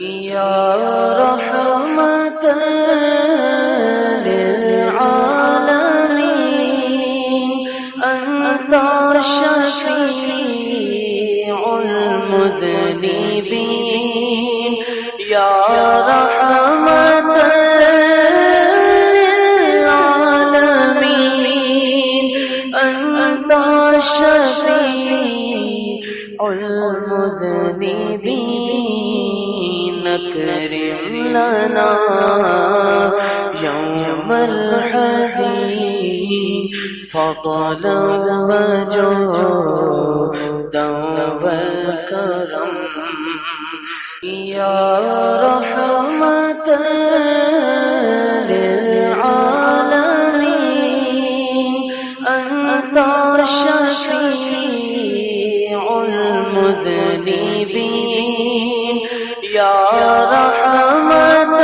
یا رحمت للعالمین انت شفیع المذنبین یا رحمت للعالمین انت شفیع المذنبین اکرم لنا یوم الحزین فضلا وجودا والکرم یا رحمت للعالمین انت شفیع المذنبین یا رحمت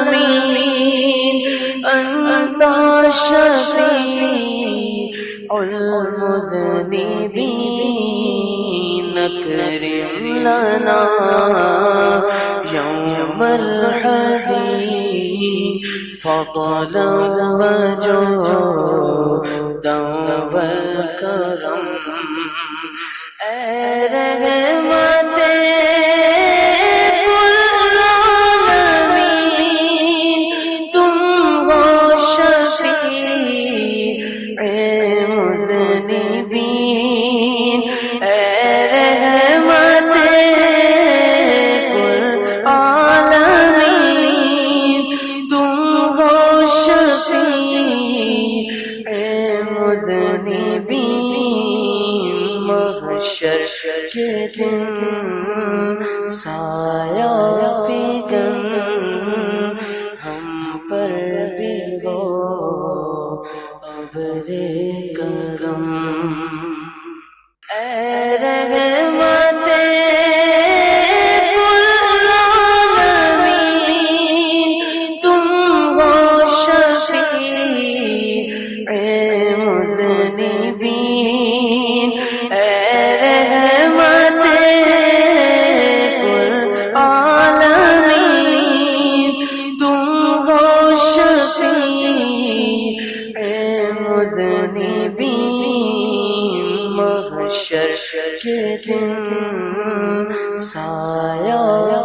للعالمین انت شفیع المذنبین اکرم لنا یوم الحزین فضلا وجودا والکرم اے رحمت العالمین تم ہو شفیع مذنبین اے رحمت العالمین تم ہو شفیع مذنبین محشر کے دن سایہ فگن ہم پر بھی ہو ابر کرم اے رحمت العالمین تم ہو شفیع مذنبین اے رحمت العالمین تم ہو شفیع مذنبین محشر کے دن سایہ